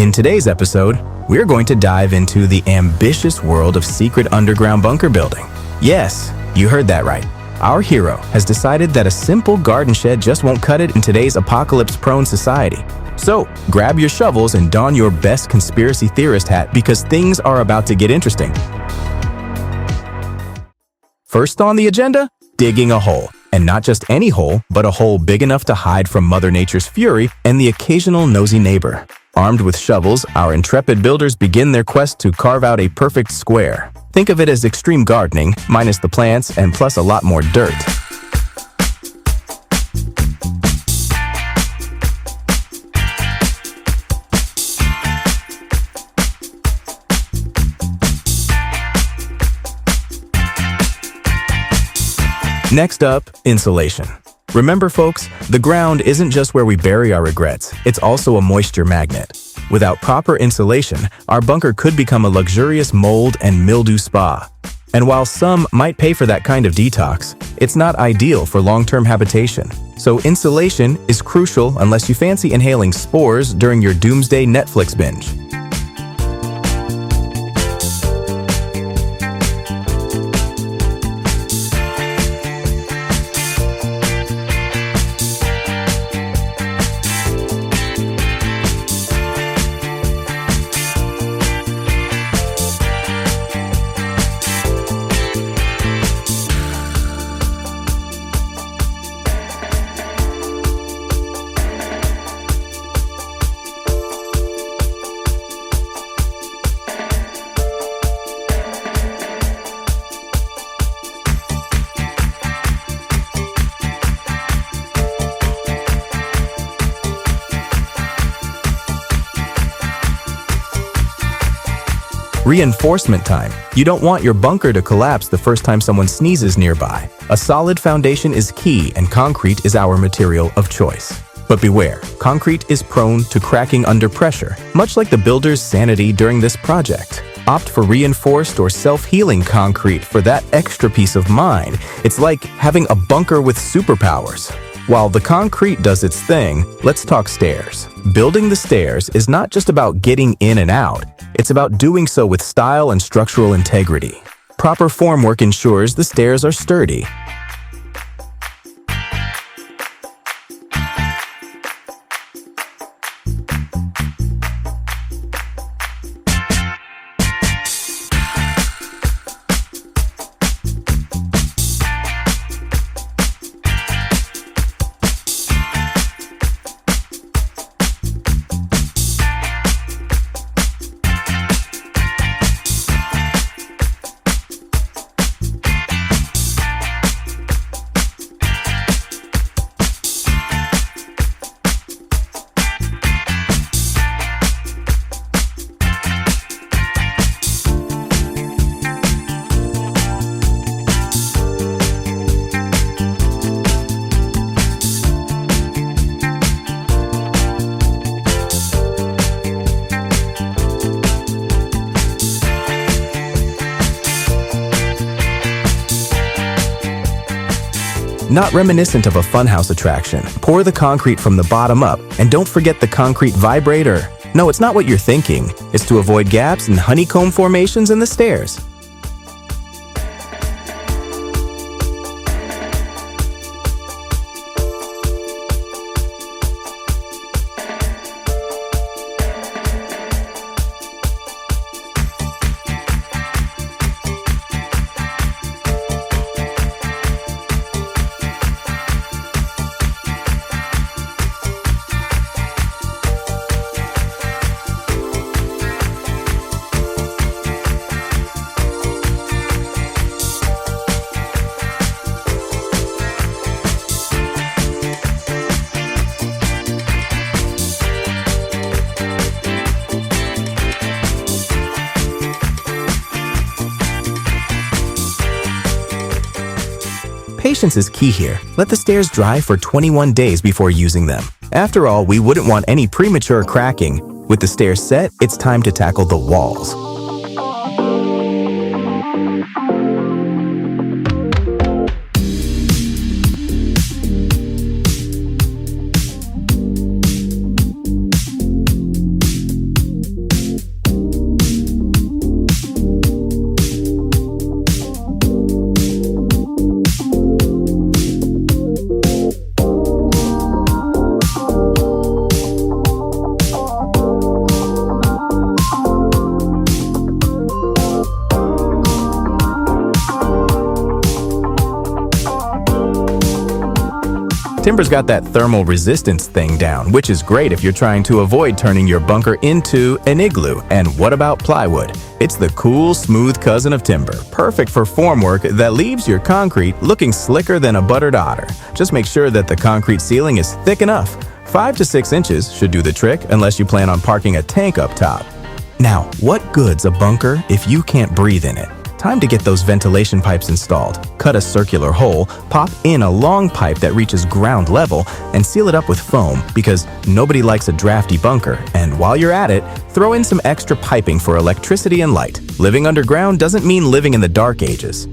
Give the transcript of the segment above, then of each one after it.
In today's episode, we're going to dive into the ambitious world of secret underground bunker building. Yes, you heard that right. Our hero has decided that a simple garden shed just won't cut it in today's apocalypse-prone society. So, grab your shovels and don your best conspiracy theorist hat because things are about to get interesting. First on the agenda, digging a hole. And not just any hole, but a hole big enough to hide from Mother Nature's fury and the occasional nosy neighbor. Armed with shovels, our intrepid builders begin their quest to carve out a perfect square. Think of it as extreme gardening, minus the plants and plus a lot more dirt. Next up, insulation. Remember folks, the ground isn't just where we bury our regrets, it's also a moisture magnet. Without proper insulation, our bunker could become a luxurious mold and mildew spa. And while some might pay for that kind of detox, it's not ideal for long-term habitation. So insulation is crucial unless you fancy inhaling spores during your doomsday Netflix binge. Reinforcement time. You don't want your bunker to collapse the first time someone sneezes nearby. A solid foundation is key and concrete is our material of choice. But beware, concrete is prone to cracking under pressure, much like the builder's sanity during this project. Opt for reinforced or self-healing concrete for that extra peace of mind. It's like having a bunker with superpowers. While the concrete does its thing, let's talk stairs. Building the stairs is not just about getting in and out, it's about doing so with style and structural integrity. Proper formwork ensures the stairs are sturdy. Not reminiscent of a funhouse attraction. Pour the concrete from the bottom up, and don't forget the concrete vibrator. No, it's not what you're thinking. It's to avoid gaps and honeycomb formations in the stairs. Patience is key here. Let the stairs dry for 21 days before using them. After all, we wouldn't want any premature cracking. With the stairs set, it's time to tackle the walls. Timber's got that thermal resistance thing down, which is great if you're trying to avoid turning your bunker into an igloo. And what about plywood? It's the cool, smooth cousin of timber, perfect for formwork that leaves your concrete looking slicker than a buttered otter. Just make sure that the concrete ceiling is thick enough. 5 to 6 inches should do the trick unless you plan on parking a tank up top. Now, what good's a bunker if you can't breathe in it? Time to get those ventilation pipes installed. Cut a circular hole, pop in a long pipe that reaches ground level, and seal it up with foam because nobody likes a drafty bunker. And while you're at it, throw in some extra piping for electricity and light. Living underground doesn't mean living in the dark ages.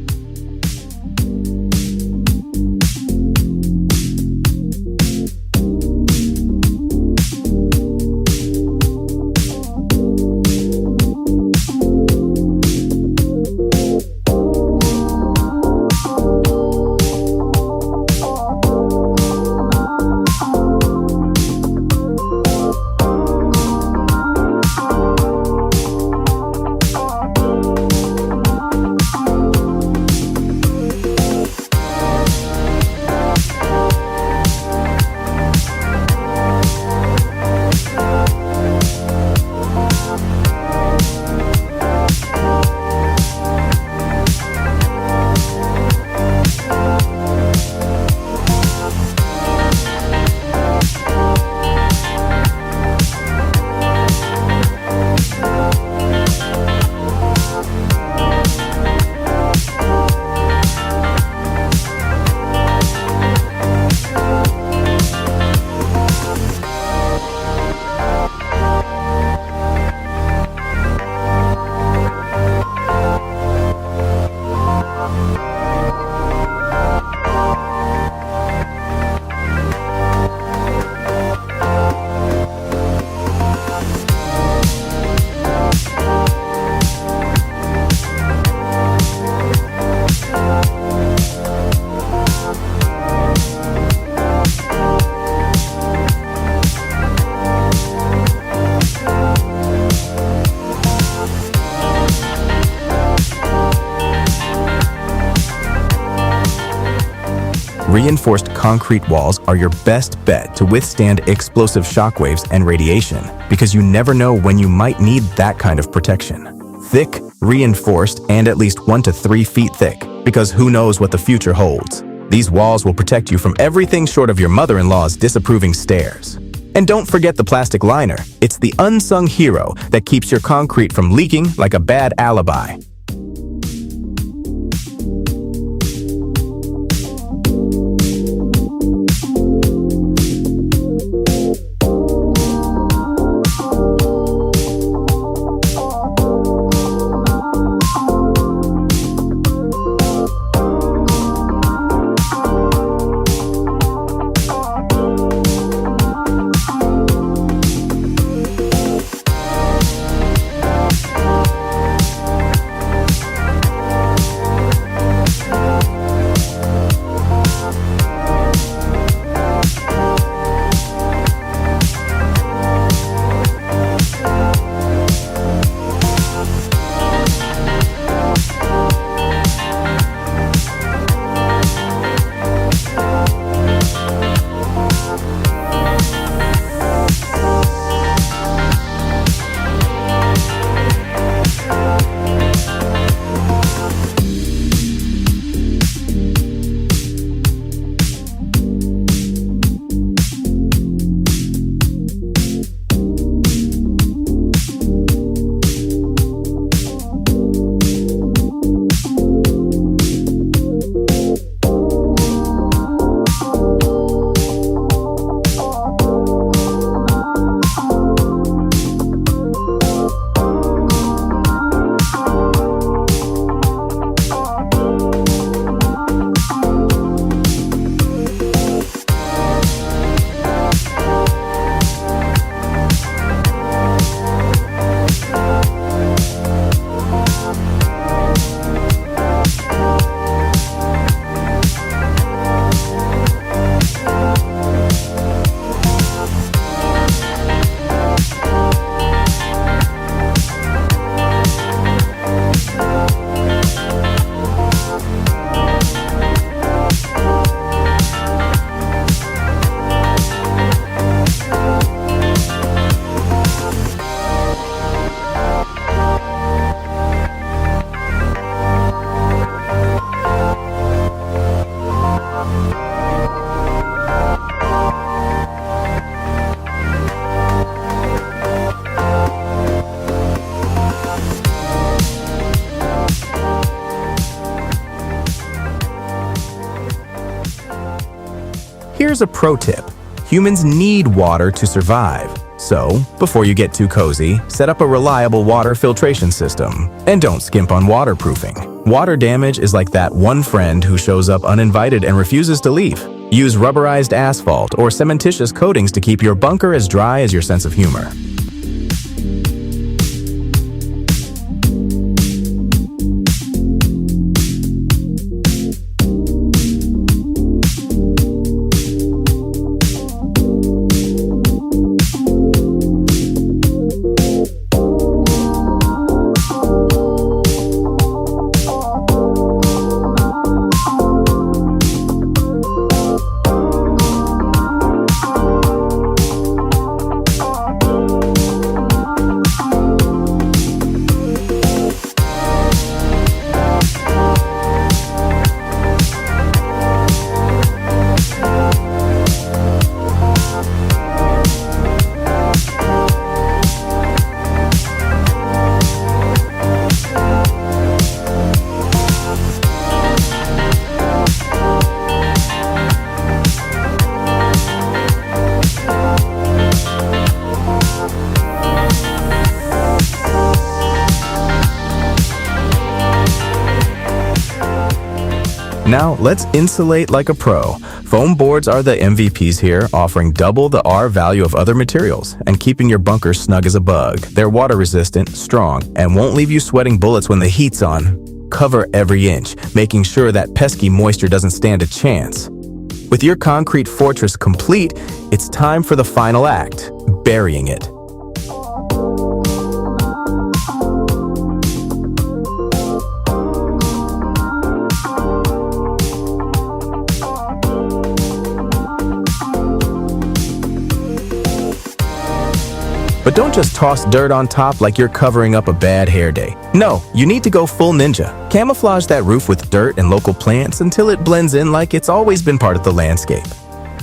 Reinforced concrete walls are your best bet to withstand explosive shockwaves and radiation because you never know when you might need that kind of protection. Thick, reinforced, and at least 1 to 3 feet thick because who knows what the future holds. These walls will protect you from everything short of your mother-in-law's disapproving stares. And don't forget the plastic liner. It's the unsung hero that keeps your concrete from leaking like a bad alibi. here's a pro tip. Humans need water to survive. So, before you get too cozy, set up a reliable water filtration system. And don't skimp on waterproofing. Water damage is like that one friend who shows up uninvited and refuses to leave. Use rubberized asphalt or cementitious coatings to keep your bunker as dry as your sense of humor. Now, let's insulate like a pro. Foam boards are the MVPs here, offering double the R value of other materials and keeping your bunker snug as a bug. They're water-resistant, strong, and won't leave you sweating bullets when the heat's on. Cover every inch, making sure that pesky moisture doesn't stand a chance. With your concrete fortress complete, it's time for the final act, burying it. But don't just toss dirt on top like you're covering up a bad hair day. No, you need to go full ninja. Camouflage that roof with dirt and local plants until it blends in like it's always been part of the landscape.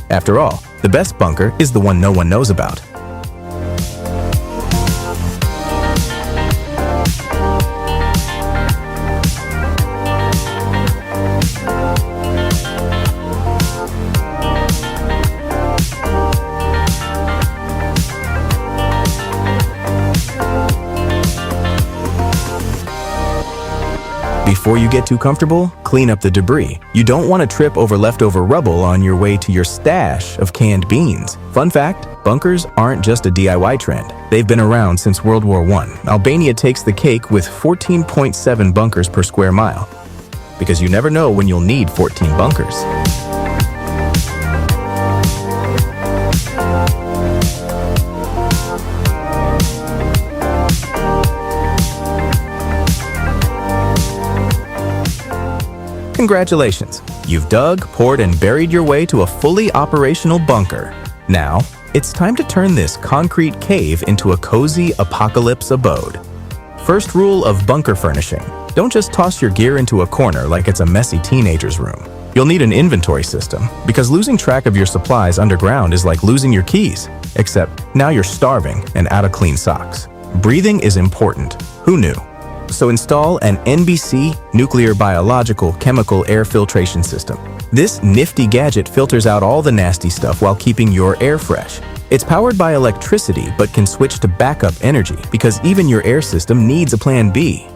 After all, the best bunker is the one no one knows about. Before you get too comfortable, clean up the debris. You don't want to trip over leftover rubble on your way to your stash of canned beans. Fun fact, bunkers aren't just a DIY trend. They've been around since World War I. Albania takes the cake with 14.7 bunkers per square mile. Because you never know when you'll need 14 bunkers. Congratulations! You've dug, poured, and buried your way to a fully operational bunker. Now, it's time to turn this concrete cave into a cozy apocalypse abode. First rule of bunker furnishing: don't just toss your gear into a corner like it's a messy teenager's room. You'll need an inventory system, because losing track of your supplies underground is like losing your keys. Except now you're starving and out of clean socks. Breathing is important. Who knew? So install an NBC, nuclear biological chemical air filtration system. This nifty gadget filters out all the nasty stuff while keeping your air fresh. It's powered by electricity but can switch to backup energy because even your air system needs a plan B.